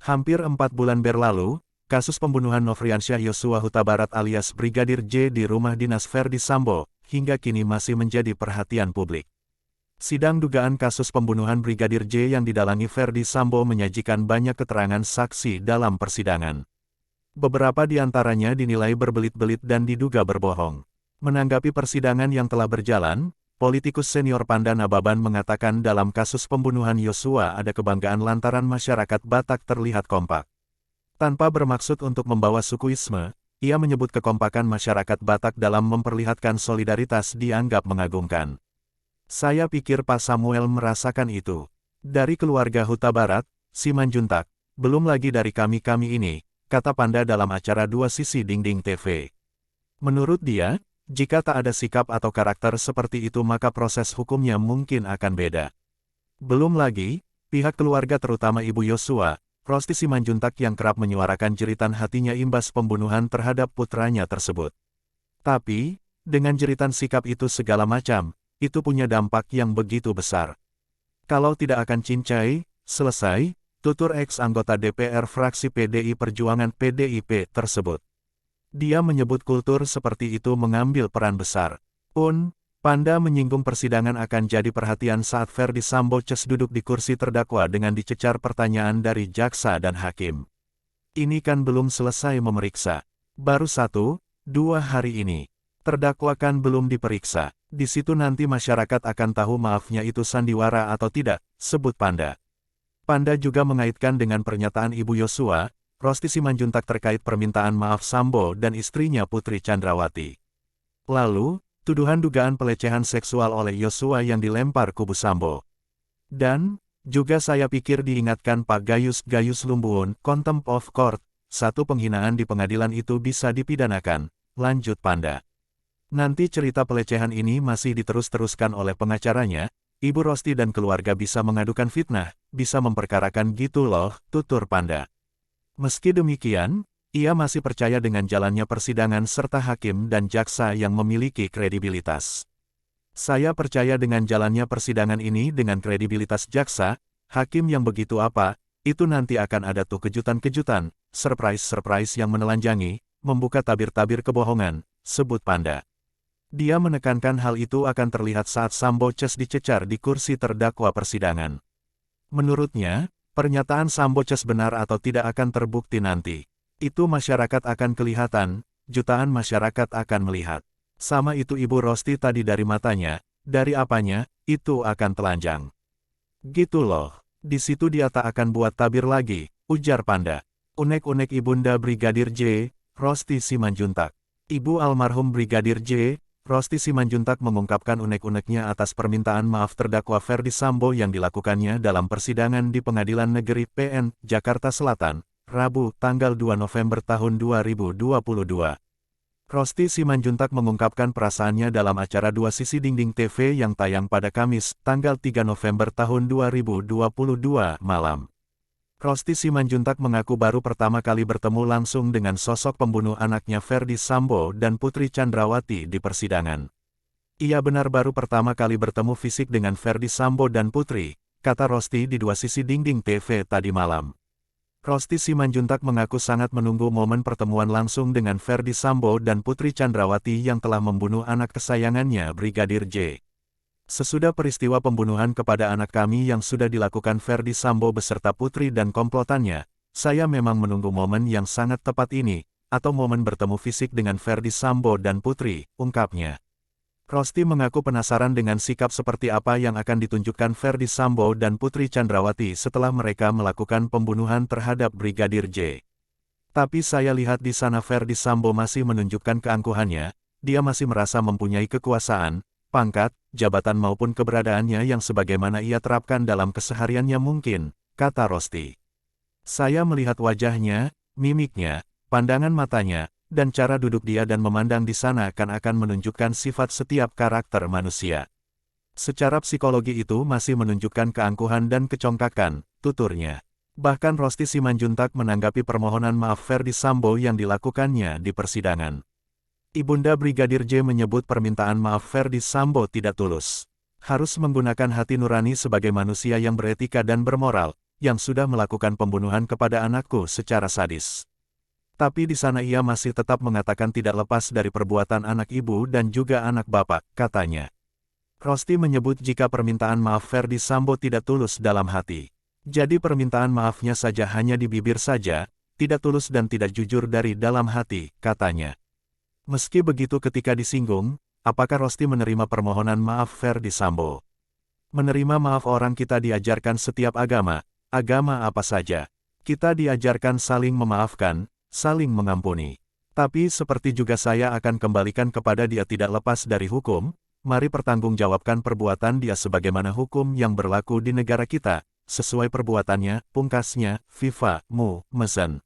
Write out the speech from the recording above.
Hampir 4 bulan berlalu, kasus pembunuhan Nofriansyah Yosua Huta Barat alias Brigadir J di rumah dinas Verdi Sambo, hingga kini masih menjadi perhatian publik. Sidang dugaan kasus pembunuhan Brigadir J yang didalangi Verdi Sambo menyajikan banyak keterangan saksi dalam persidangan. Beberapa di antaranya dinilai berbelit-belit dan diduga berbohong. Menanggapi persidangan yang telah berjalan, politikus senior Pandan Ababan mengatakan dalam kasus pembunuhan Yosua ada kebanggaan lantaran masyarakat Batak terlihat kompak. Tanpa bermaksud untuk membawa sukuisme, ia menyebut kekompakan masyarakat Batak dalam memperlihatkan solidaritas dianggap mengagumkan. Saya pikir Pak Samuel merasakan itu. Dari keluarga Huta Barat, Simanjuntak, belum lagi dari kami-kami ini, kata Panda dalam acara Dua Sisi Dinding TV. Menurut dia, jika tak ada sikap atau karakter seperti itu maka proses hukumnya mungkin akan beda. Belum lagi, pihak keluarga terutama Ibu Yosua, Rosti Simanjuntak yang kerap menyuarakan jeritan hatinya imbas pembunuhan terhadap putranya tersebut. Tapi, dengan jeritan sikap itu segala macam, itu punya dampak yang begitu besar. Kalau tidak akan cincai, selesai, tutur ex-anggota DPR fraksi PDI Perjuangan PDIP tersebut. Dia menyebut kultur seperti itu mengambil peran besar. Panda menyinggung persidangan akan jadi perhatian saat Verdi Sambo duduk di kursi terdakwa dengan dicecar pertanyaan dari jaksa dan hakim. Ini kan belum selesai memeriksa. Baru 1-2 hari ini. Terdakwa kan belum diperiksa. Di situ nanti masyarakat akan tahu maafnya itu sandiwara atau tidak, sebut Panda. Panda juga mengaitkan dengan pernyataan Ibu Yosua, Rosti Simanjuntak terkait permintaan maaf Sambo dan istrinya Putri Chandrawati. Lalu, tuduhan dugaan pelecehan seksual oleh Yosua yang dilempar kubu Sambo. Dan, juga saya pikir diingatkan Pak Gayus Lumbuun, contempt of court, satu penghinaan di pengadilan itu bisa dipidanakan, lanjut Panda. Nanti cerita pelecehan ini masih diterus-teruskan oleh pengacaranya, Ibu Rosti dan keluarga bisa mengadukan fitnah, bisa memperkarakan gitu loh, tutur Panda. Meski demikian, ia masih percaya dengan jalannya persidangan serta hakim dan jaksa yang memiliki kredibilitas. Saya percaya dengan jalannya persidangan ini dengan kredibilitas jaksa, hakim yang begitu apa, itu nanti akan ada tuh kejutan-kejutan, surprise-surprise yang menelanjangi, membuka tabir-tabir kebohongan, sebut Panda. Dia menekankan hal itu akan terlihat saat Sambo dicecar di kursi terdakwa persidangan. Menurutnya, pernyataan Sambo benar atau tidak akan terbukti nanti. Itu masyarakat akan kelihatan, jutaan masyarakat akan melihat. Sama itu Ibu Rosti tadi dari matanya, dari apanya, itu akan telanjang. Gitu loh, di situ dia tak akan buat tabir lagi, ujar Panda. Unek-unek Ibunda Brigadir J, Rosti Simanjuntak. Ibu almarhum Brigadir J, Rosti Simanjuntak mengungkapkan unek-uneknya atas permintaan maaf terdakwa Verdi Sambo yang dilakukannya dalam persidangan di Pengadilan Negeri PN, Jakarta Selatan, Rabu, tanggal 2 November tahun 2022. Rosti Simanjuntak mengungkapkan perasaannya dalam acara Dua Sisi Dinding TV yang tayang pada Kamis, tanggal 3 November tahun 2022 malam. Rosti Simanjuntak mengaku baru pertama kali bertemu langsung dengan sosok pembunuh anaknya Verdi Sambo dan Putri Chandrawati di persidangan. Ia benar baru pertama kali bertemu fisik dengan Verdi Sambo dan Putri, kata Rosti di Dua Sisi Dinding TV tadi malam. Rosti Simanjuntak mengaku sangat menunggu momen pertemuan langsung dengan Verdi Sambo dan Putri Chandrawati yang telah membunuh anak kesayangannya Brigadir J. Sesudah peristiwa pembunuhan kepada anak kami yang sudah dilakukan Verdi Sambo beserta Putri dan komplotannya, saya memang menunggu momen yang sangat tepat ini, atau momen bertemu fisik dengan Verdi Sambo dan Putri, ungkapnya. Rosti mengaku penasaran dengan sikap seperti apa yang akan ditunjukkan Verdi Sambo dan Putri Chandrawati setelah mereka melakukan pembunuhan terhadap Brigadir J. Tapi saya lihat di sana Verdi Sambo masih menunjukkan keangkuhannya, dia masih merasa mempunyai kekuasaan, pangkat, jabatan maupun keberadaannya yang sebagaimana ia terapkan dalam kesehariannya mungkin, kata Rosti. Saya melihat wajahnya, mimiknya, pandangan matanya, dan cara duduk dia dan memandang di sana akan menunjukkan sifat setiap karakter manusia. Secara psikologi itu masih menunjukkan keangkuhan dan kecongkakan, tuturnya. Bahkan Rosti Simanjuntak menanggapi permohonan maaf Verdi Sambo yang dilakukannya di persidangan. Ibunda Brigadir J menyebut permintaan maaf Verdi Sambo tidak tulus. Harus menggunakan hati nurani sebagai manusia yang beretika dan bermoral, yang sudah melakukan pembunuhan kepada anakku secara sadis. Tapi di sana ia masih tetap mengatakan tidak lepas dari perbuatan anak ibu dan juga anak bapak, katanya. Rosti menyebut jika permintaan maaf Ferdi Sambo tidak tulus dalam hati. Jadi permintaan maafnya saja hanya di bibir saja, tidak tulus dan tidak jujur dari dalam hati, katanya. Meski begitu ketika disinggung, apakah Rosti menerima permohonan maaf Ferdi Sambo? Menerima maaf orang kita diajarkan setiap agama apa saja. Kita diajarkan saling memaafkan, saling mengampuni. Tapi seperti juga saya akan kembalikan kepada dia tidak lepas dari hukum, mari pertanggungjawabkan perbuatan dia sebagaimana hukum yang berlaku di negara kita, sesuai perbuatannya, pungkasnya, Viva, Mu, Mezen.